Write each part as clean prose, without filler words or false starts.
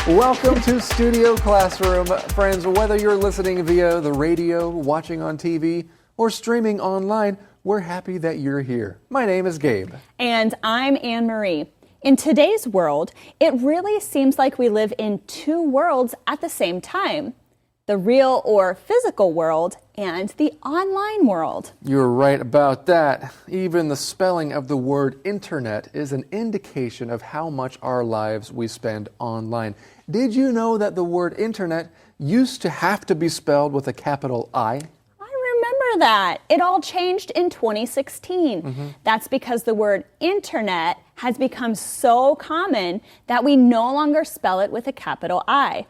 Welcome to Studio Classroom. Friends, whether you're listening via the radio, watching on TV, or streaming online, we're happy that you're here. My name is Gabe. And I'm Anne-Marie. In today's world, it really seems like we live in two worlds at the same time. The real or physical world and the online world. You're right about that. Even the spelling of the word internet is an indication of how much our lives we spend online. Did you know that the word internet used to have to be spelled with a capital I? I remember that. It all changed in 2016. That's because the word internet has become so common that we no longer spell it with a capital I.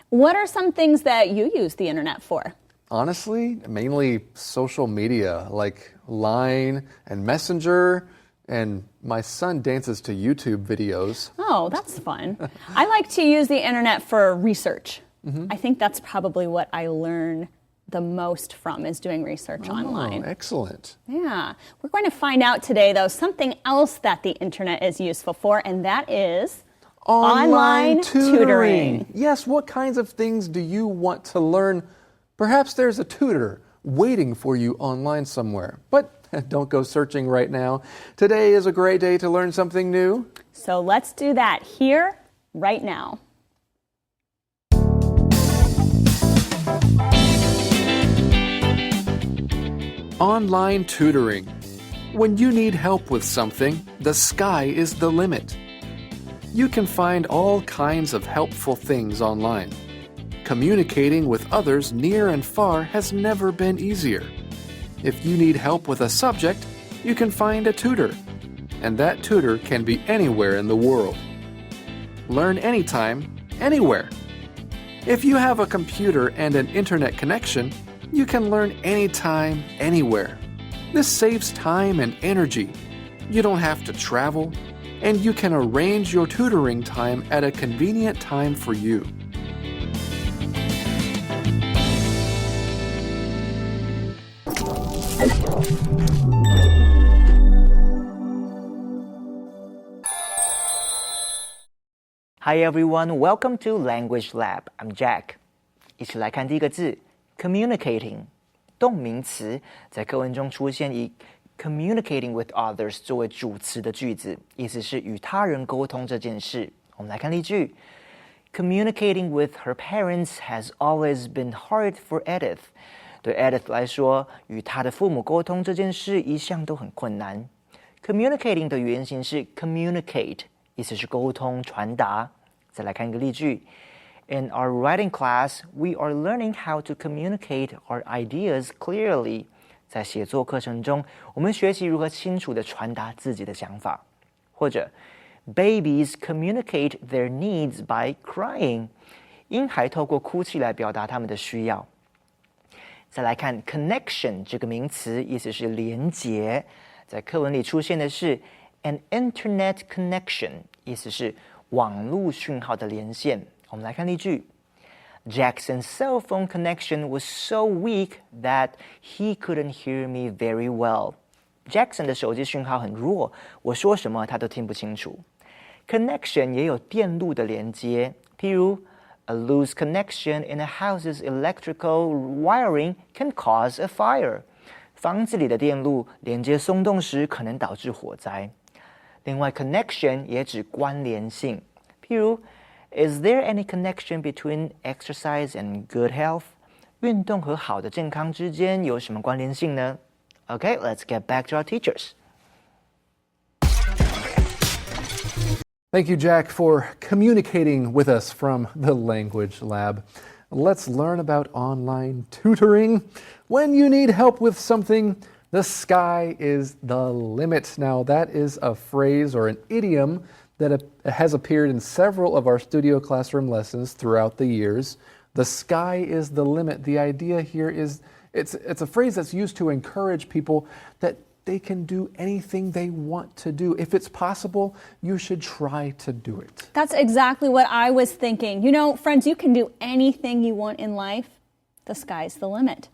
What are some things that you use the internet for? Honestly, mainly social media like Line and Messenger, and my son dances to YouTube videos. Oh, that's fun. I like to use the internet for research. I think that's probably what I learn the most from, is doing research online. Excellent. Yeah. We're going to find out today, though, something else that the internet is useful for, and that is online tutoring. Yes, what kinds of things do you want to learn? Perhaps there's a tutor waiting for you online somewhere. But don't go searching right now. Today is a great day to learn something new. So let's do that here, right now. Online tutoring. When you need help with something, the sky is the limit. You can find all kinds of helpful things online. Communicating with others near and far has never been easier. If you need help with a subject, you can find a tutor, and that tutor can be anywhere in the world. Learn anytime, anywhere. If you have a computer and an internet connection, you can learn anytime, anywhere. This saves time and energy. You don't have to travel, and you can arrange your tutoring time at a convenient time for you. Hi everyone, welcome to Language Lab. I'm Jack. 一起来看第一个字 communicating 动名词，在课文中出现以 communicating with others 作为主词的句子，意思是与他人沟通这件事。我们来看例句 Communicating with her parents has always been hard for Edith. 对 Edith 来说，与她的父母沟通这件事一向都很困难。Communicating 的原型是 communicate， 意思是沟通、传达。再来看一个例句 In our writing class, we are learning how to communicate our ideas clearly. 在写作课程中，我们学习如何清楚地传达自己的想法。或者 Babies communicate their needs by crying. 婴孩透过哭泣来表达他们的需要。再来看 connection 这个名词，意思是连结。在课文里出现的是 an internet connection， 意思是网络讯号的连线。我们来看例句 Jackson's cell phone connection was so weak that he couldn't hear me very well. Jackson 的手机讯号很弱，我说什么他都听不清楚。Connection 也有电路的连接，譬如A loose connection in a house's electrical wiring can cause a fire. 房子里的电路连接松动时可能导致火灾。另外 connection 也指关联性，譬如 Is there any connection between exercise and good health? 运动和好的健康之间有什么关联性呢？ Okay, let's get back to our teachers. Thank you, Jack, for communicating with us from the Language Lab. Let's learn about online tutoring. When you need help with something, the sky is the limit. Now, that is a phrase or an idiom that has appeared in several of our Studio Classroom lessons throughout the years. The sky is the limit. The idea here is it's a phrase that's used to encourage people that they can do anything they want to do. If it's possible, you should try to do it. That's exactly what I was thinking. You know, friends, you can do anything you want in life. The sky's the limit.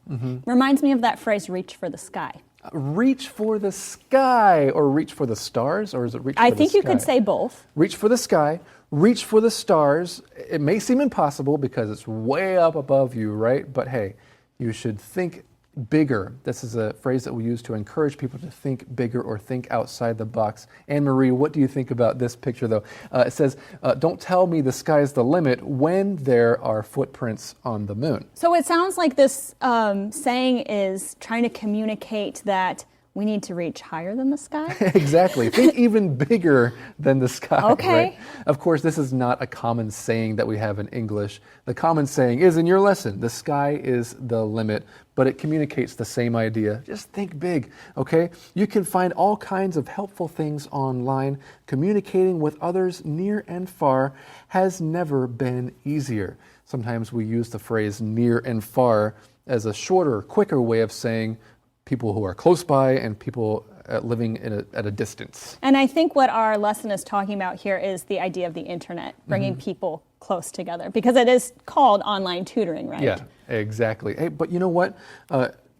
Reminds me of that phrase, reach for the sky. Reach for the sky, or reach for the stars, or is it reach for the sky? I think you could say both. Reach for the sky, Reach for the stars. It may seem impossible because it's way up above you, right? But hey, you should think bigger. This is a phrase that we use to encourage people to think bigger or think outside the box. Anne-Marie, what do you think about this picture, though? It says, don't tell me the sky's the limit when there are footprints on the moon. So it sounds like this saying is trying to communicate that we need to reach higher than the sky? Exactly. Think even bigger than the sky. Okay. Right? Of course, this is not a common saying that we have in English. The common saying is in your lesson, the sky is the limit, but it communicates the same idea. Just think big, okay? You can find all kinds of helpful things online. Communicating with others near and far has never been easier. Sometimes we use the phrase near and far as a shorter, quicker way of saying people who are close by and people living at a distance. And I think what our lesson is talking about here is the idea of the internet, bringing people close together, because it is called online tutoring, right? Yeah, exactly. Hey, but you know what?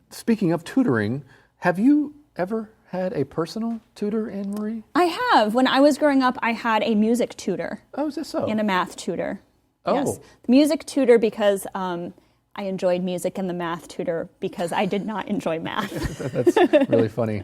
Speaking of tutoring, have you ever had a personal tutor, Anne-Marie? I have. When I was growing up, I had a music tutor. Oh, is this so? And a math tutor. Oh. Yes. The music tutor because I enjoyed music, and the math tutor because I did not enjoy math. That's really funny.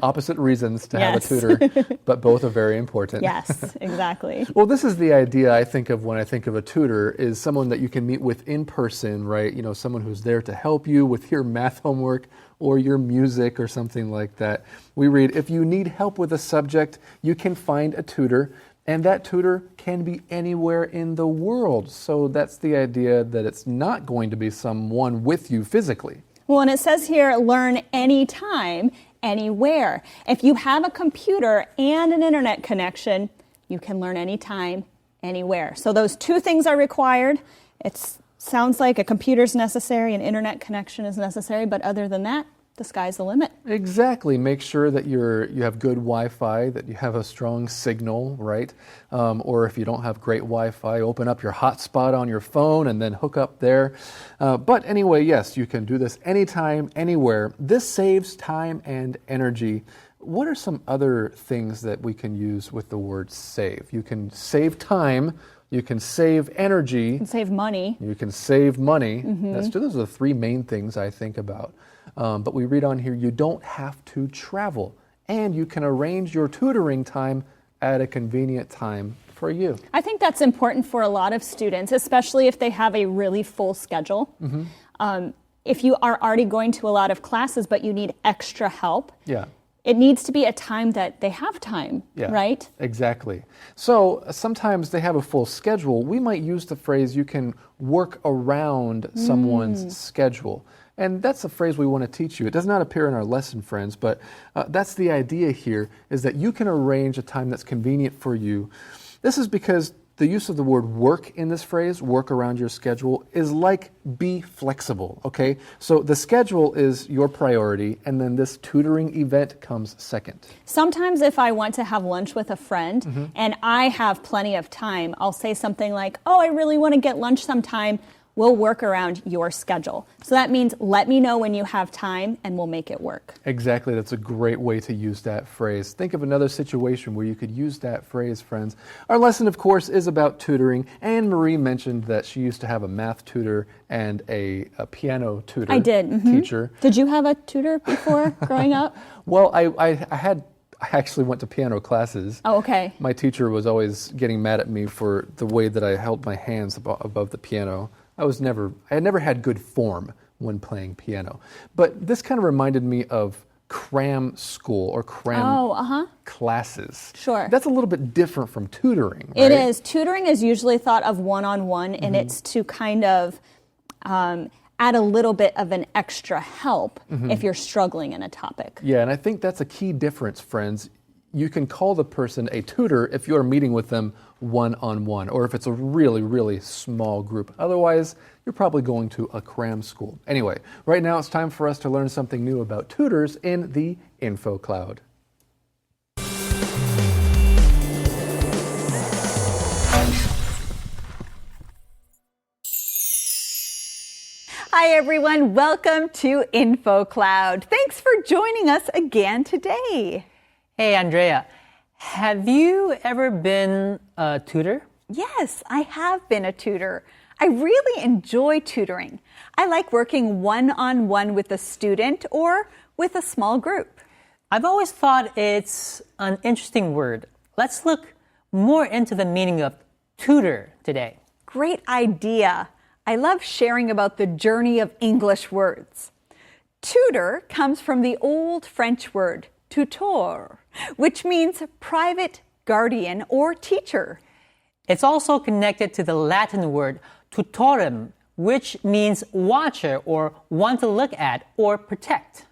Opposite reasons to have a Yes. tutor, but both are very important. Yes, exactly. Well, this is the idea I think of when I think of a tutor, is someone that you can meet with in person, right? You know, someone who's there to help you with your math homework or your music or something like that. We read, if you need help with a subject, you can find a tutor. And that tutor can be anywhere in the world. So that's the idea that it's not going to be someone with you physically. Well, and it says here, learn anytime, anywhere. If you have a computer and an internet connection, you can learn anytime, anywhere. So those two things are required. It sounds like a computer's necessary, an internet connection is necessary, but other than that, the sky's the limit. Exactly. Make sure that you have good Wi-Fi, that you have a strong signal, right? Or if you don't have great Wi-Fi, open up your hotspot on your phone and then hook up there. But anyway, yes, you can do this anytime, anywhere. This saves time and energy. What are some other things that we can use with the word save? You can save time. You can save energy. You can save money. You can save money. Those are the three main things I think about. But we read on here, you don't have to travel, and you can arrange your tutoring time at a convenient time for you. I think that's important for a lot of students, especially if they have a really full schedule. If you are already going to a lot of classes, but you need extra help, it needs to be a time that they have time, right? Exactly. So sometimes they have a full schedule. We might use the phrase, you can work around someone's schedule. And that's a phrase we want to teach you. It does not appear in our lesson, friends, but that's the idea here, is that you can arrange a time that's convenient for you. This is because the use of the word work in this phrase, work around your schedule, is like be flexible, okay? So the schedule is your priority, and then this tutoring event comes second. Sometimes if I want to have lunch with a friend and I have plenty of time, I'll say something like, oh, I really want to get lunch sometime. We'll work around your schedule. So that means let me know when you have time and we'll make it work. Exactly. That's a great way to use that phrase. Think of another situation where you could use that phrase, friends. Our lesson, of course, is about tutoring. Anne-Marie mentioned that she used to have a math tutor and a piano tutor. I did. Teacher. Did you have a tutor before growing up? Well, I actually went to piano classes. Oh, okay. My teacher was always getting mad at me for the way that I held my hands above the piano. I had never had good form when playing piano. But this kind of reminded me of cram school or cram classes. Sure. That's a little bit different from tutoring, right? It is. Tutoring is usually thought of one-on-one, and it's to kind of add a little bit of an extra help if you're struggling in a topic. Yeah, and I think that's a key difference, friends. You can call the person a tutor if you're meeting with them one-on-one, or if it's a really, really small group. Otherwise, you're probably going to a cram school. Anyway, right now it's time for us to learn something new about tutors in the Info Cloud. Hi everyone, welcome to Info Cloud. Thanks for joining us again today. Hey Andrea, have you ever been a tutor? Yes, I have been a tutor. I really enjoy tutoring. I like working one-on-one with a student or with a small group. I've always thought it's an interesting word. Let's look more into the meaning of tutor today. Great idea. I love sharing about the journey of English words. Tutor comes from the old French word tutor, which means private guardian or teacher. It's also connected to the Latin word tutorem, which means watcher or one to look at or protect.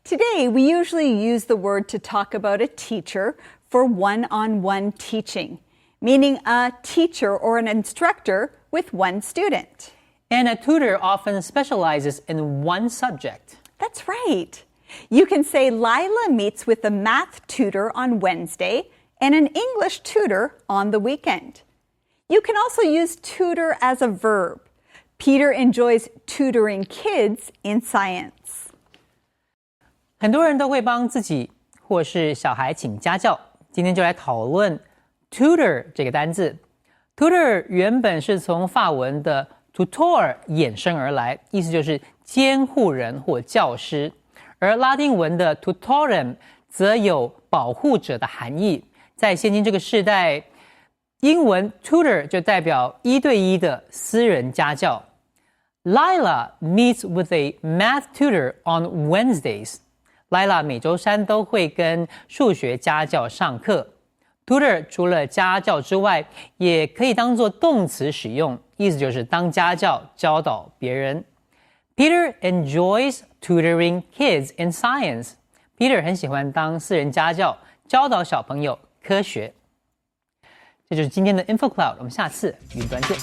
Today, we usually use the word to talk about a teacher for one-on-one teaching, meaning a teacher or an instructor with one student. And a tutor often specializes in one subject. That's right. You can say Lila meets with a math tutor on Wednesday and an English tutor on the weekend. You can also use tutor as a verb. Peter enjoys tutoring kids in science. 很多人都会帮自己或是小孩请家教。今天就来讨论 tutor 这个单字。tutor 原本是从法文的 tutor 衍生而来，意思就是监护人或教师。而拉丁文的 tutorem 则有保护者的含义。在现今这个世代，英文 tutor 就代表1对1的私人家教。Lila meets with a math tutor on Wednesdays. Lila 每周三都会跟数学家教上课。Tutor 除了家教之外，也可以当作动词使用，意思就是当家教教导别人。Peter enjoys tutoring kids in science. Peter 很喜欢当私人家教，教导小朋友科学。这就是今天的 Info Cloud， 我们下次云端见。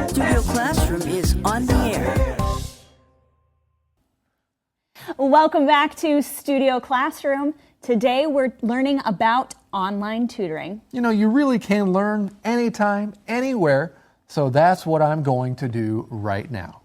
Studio Classroom is on the air. Welcome back to Studio Classroom. Today we're learning about online tutoring. You know, you really can learn anytime, anywhere, so that's what I'm going to do right now.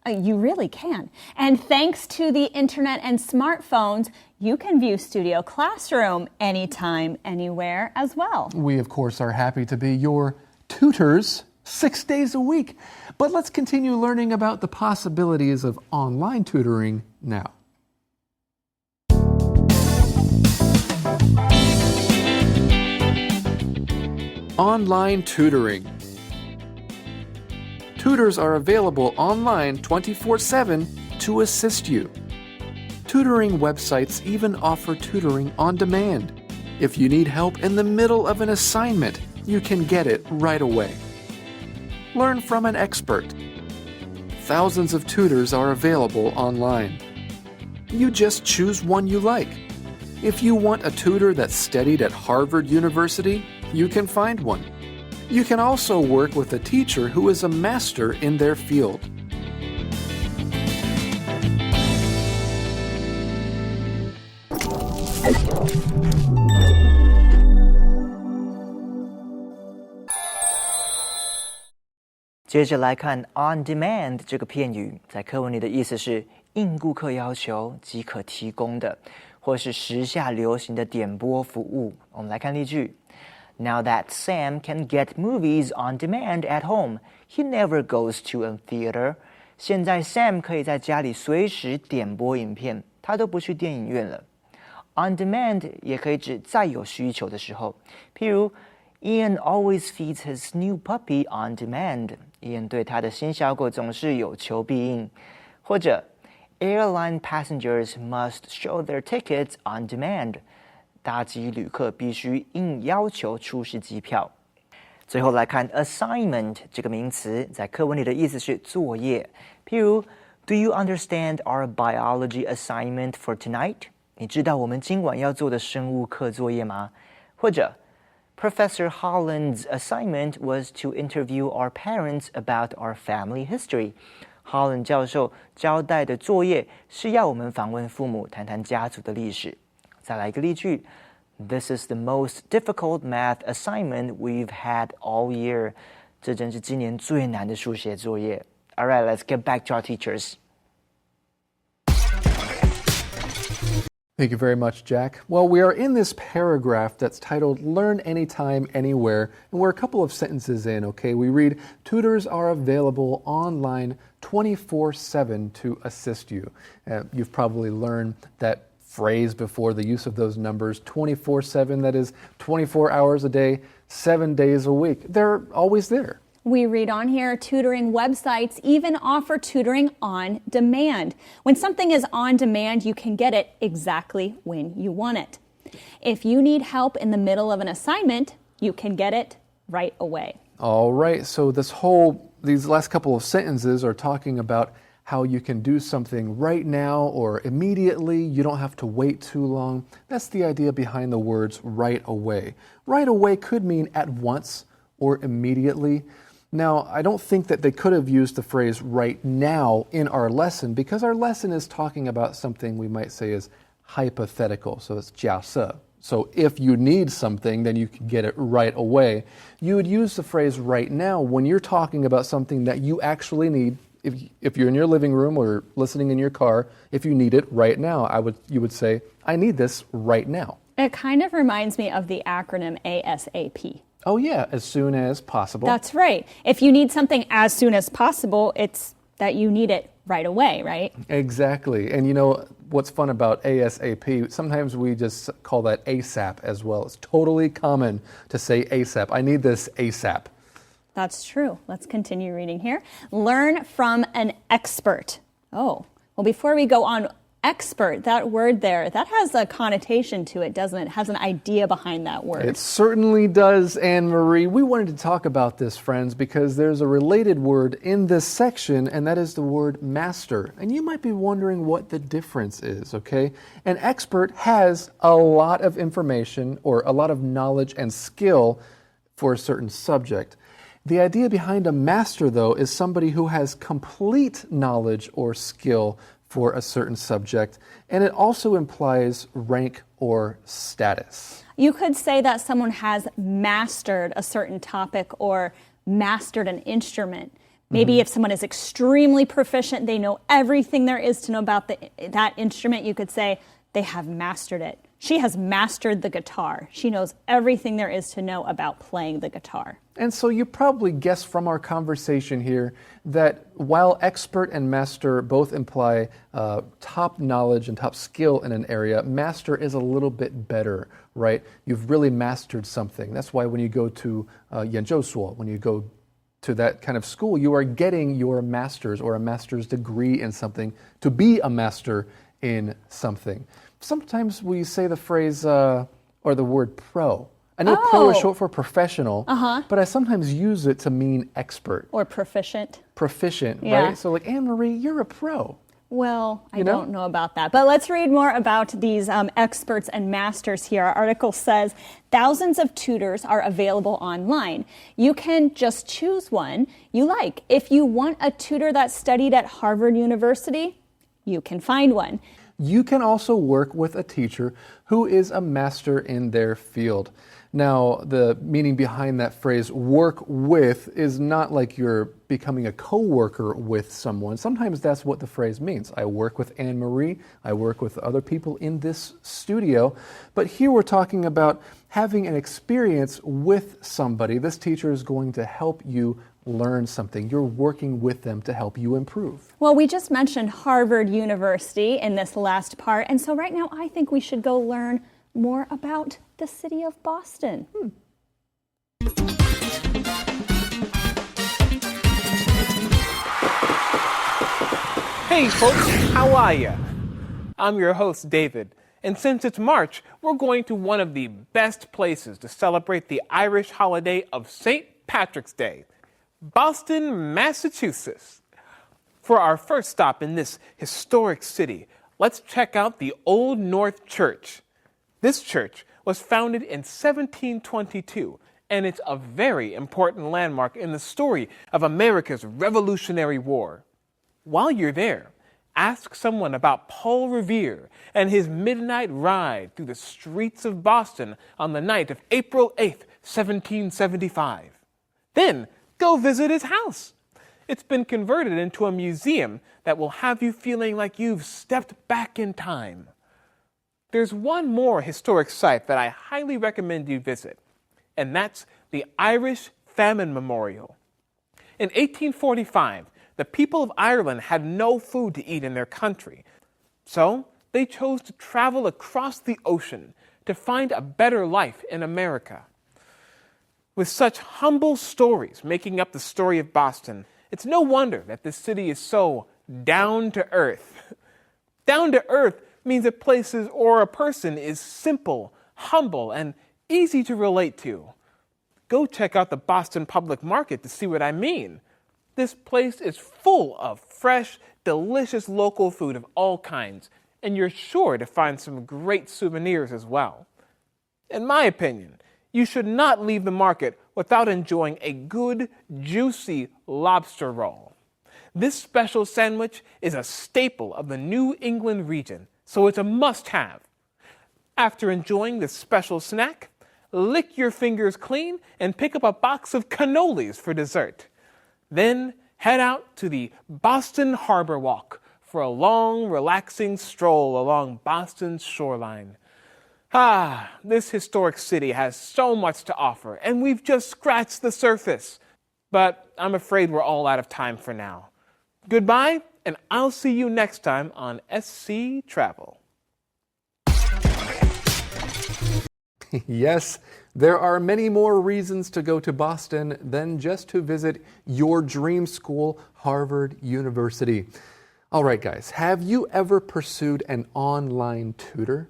You really can. And thanks to the internet and smartphones, you can view Studio Classroom anytime, anywhere as well. We, of course, are happy to be your tutors 6 days a week. But let's continue learning about the possibilities of online tutoring now. Online tutoring. Tutors are available online 24/7 to assist you. Tutoring websites even offer tutoring on demand. If you need help in the middle of an assignment, you can get it right away. Learn from an expert. Thousands of tutors are available online. You just choose one you like. If you want a tutor that studied at Harvard University, you can find one. You can also work with a teacher who is a master in their field. "接着来看 on demand 这个片语，在课文里的意思是应顾客要求即可提供的，或是时下流行的点播服务。我们来看例句。Now that Sam can get movies on demand at home, he never goes to a theater. 现在 Sam 可以在家里随时点播影片，他都不去电影院了。On demand 也可以指在有需求的时候，譬如 Ian always feeds his new puppy on demand. Ian 对他的新小狗总是有求必应。或者 Airline passengers must show their tickets on demand. 搭机旅客必须应要求出示机票。最后来看 assignment 这个名词，在课文里的意思是作业。譬如 Do you understand our biology assignment for tonight? 你知道我们今晚要做的生物课作业吗？或者 Professor Holland's assignment was to interview our parents about our family history. Holland 教授交代的作业是要我们访问父母，谈谈家族的历史。再来一个例句 This is the most difficult math assignment we've had all year. 这真是今年最难的数学作业。All right, let's get back to our teachers. Thank you very much, Jack. Well, we are in this paragraph that's titled Learn Anytime, Anywhere, and we're a couple of sentences in, okay? We read, tutors are available online 24/7 to assist you. You've probably learned that phrase before, the use of those numbers, 24/7, that is 24 hours a day, 7 days a week. They're always there. We read on here, tutoring websites even offer tutoring on demand. When something is on demand, you can get it exactly when you want it. If you need help in the middle of an assignment, you can get it right away. All right, so these last couple of sentences are talking about how you can do something right now or immediately. You don't have to wait too long. That's the idea behind the words right away. Right away could mean at once or immediately. Now, I don't think that they could have used the phrase right now in our lesson because our lesson is talking about something we might say is hypothetical. So it's 假设. So if you need something, then you can get it right away. You would use the phrase right now when you're talking about something that you actually need. If you're in your living room or listening in your car, if you need it right now, you would say, I need this right now. It kind of reminds me of the acronym ASAP. Oh yeah, as soon as possible. That's right. If you need something as soon as possible, it's that you need it right away, right? Exactly. And you know what's fun about ASAP, sometimes we just call that ASAP as well. It's totally common to say ASAP. I need this ASAP. That's true. Let's continue reading here. Learn from an expert. Oh, well, before we go on, expert, that word there, that has a connotation to it, doesn't it? It has an idea behind that word. It certainly does, Anne-Marie. We wanted to talk about this, friends, because there's a related word in this section, and that is the word master. And you might be wondering what the difference is, okay? An expert has a lot of information or a lot of knowledge and skill for a certain subject. The idea behind a master, though, is somebody who has complete knowledge or skill for a certain subject, and it also implies rank or status. You could say that someone has mastered a certain topic or mastered an instrument. Maybe if someone is extremely proficient, they know everything there is to know about that instrument, you could say they have mastered it. She has mastered the guitar. She knows everything there is to know about playing the guitar. And so you probably guessed from our conversation here that while expert and master both imply top knowledge and top skill in an area, master is a little bit better, right? You've really mastered something. That's why when you go to 研究所, when you go to that kind of school, you are getting your master's or a master's degree in something to be a master in something. Sometimes we say the phrase or the word pro. I know pro is short for professional, but I sometimes use it to mean expert. Or proficient. Proficient, Yeah. right? So like, Anne-Marie, you're a pro. Well, I You know? don't know about that. But let's read more about these experts and masters here. Our article says thousands of tutors are available online. You can just choose one you like. If you want a tutor that studied at Harvard University, you can find one. You can also work with a teacher who is a master in their field. Now, the meaning behind that phrase, work with, is not like you're becoming a co-worker with someone. Sometimes that's what the phrase means. I work with Anne-Marie, I work with other people in this studio, but here we're talking about having an experience with somebody. This teacher is going to help you learn something. You're working with them to help you improve. Well, we just mentioned Harvard University in this last part, and so right now I think we should go learn more about the city of Boston. Hey folks, how are ya? I'm your host, David, and since it's March, we're going to one of the best places to celebrate the Irish holiday of St. Patrick's Day, Boston, Massachusetts. For our first stop in this historic city, let's check out the Old North Church. This church was founded in 1722, and it's a very important landmark in the story of America's Revolutionary War. While you're there, ask someone about Paul Revere and his midnight ride through the streets of Boston on the night of April 8th, 1775. Then go visit his house. It's been converted into a museum that will have you feeling like you've stepped back in time. There's one more historic site that I highly recommend you visit, and that's the Irish Famine Memorial. In 1845, the people of Ireland had no food to eat in their country, so they chose to travel across the ocean to find a better life in America. With such humble stories making up the story of Boston, it's no wonder that this city is so down to earth. Down to earth means a place or a person is simple, humble, and easy to relate to. Go check out the Boston Public Market to see what I mean. This place is full of fresh, delicious local food of all kinds, and you're sure to find some great souvenirs as well. In my opinion, you should not leave the market without enjoying a good, juicy lobster roll. This special sandwich is a staple of the New England region, so it's a must-have. After enjoying this special snack, lick your fingers clean and pick up a box of cannolis for dessert. Then head out to the Boston Harbor Walk for a long, relaxing stroll along Boston's shoreline. This historic city has so much to offer, and we've just scratched the surface. But I'm afraid we're all out of time for now. Goodbye, and I'll see you next time on SC Travel. Yes, there are many more reasons to go to Boston than just to visit your dream school, Harvard University. All right, guys, have you ever pursued an online tutor?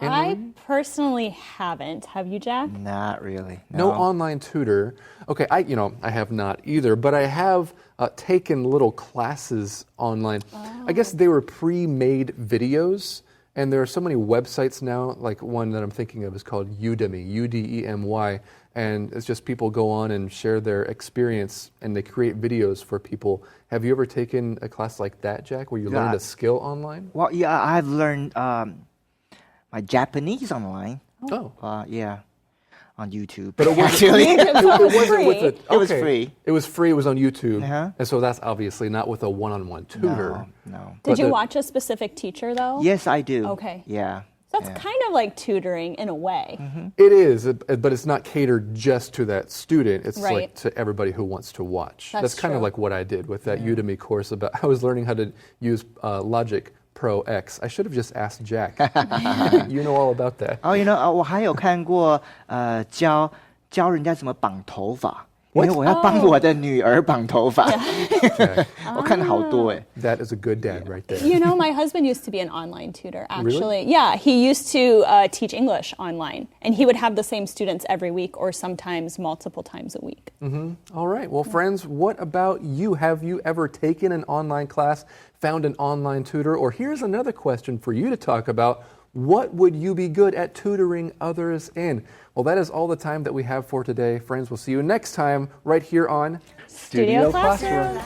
I personally haven't. Have you, Jack? Not really. No online tutor. Okay, I have not either, but I have taken little classes online. I guess they were pre-made videos, and there are so many websites now, like one that I'm thinking of is called Udemy, U-D-E-M-Y, and it's just people go on and share their experience, and they create videos for people. Have you ever taken a class like that, Jack, where you learned a skill online? Well, yeah, I've learned my Japanese online. Oh. Yeah, on YouTube. But it wasn't, actually. it wasn't with It was free. It was free. It was on YouTube. Uh-huh. And so that's obviously not with a one-on-one tutor. No. Did you watch a specific teacher, though? Yes, I do. Okay. Yeah. So it's kind of like tutoring in a way. It is, but it's not catered just to that student. It's Right. like to everybody who wants to watch. That's kind of true. like what I did with that Udemy course. I was learning how to use Logic Pro X. I should have just asked Jack. You know all about that. Oh, 我还有看过教人家怎么绑头发。因为我要帮我的女儿绑头发。我看了好多哎。That is a good dad right there. You know, my husband used to be an online tutor, actually. Really? Yeah, he used to teach English online, and he would have the same students every week or sometimes multiple times a week. All right. Well, friends, what about you? Have you ever taken an online class, found an online tutor? Or here's another question for you to talk about. What would you be good at tutoring others in? Well, that is all the time that we have for today. Friends, we'll see you next time right here on Studio Classroom.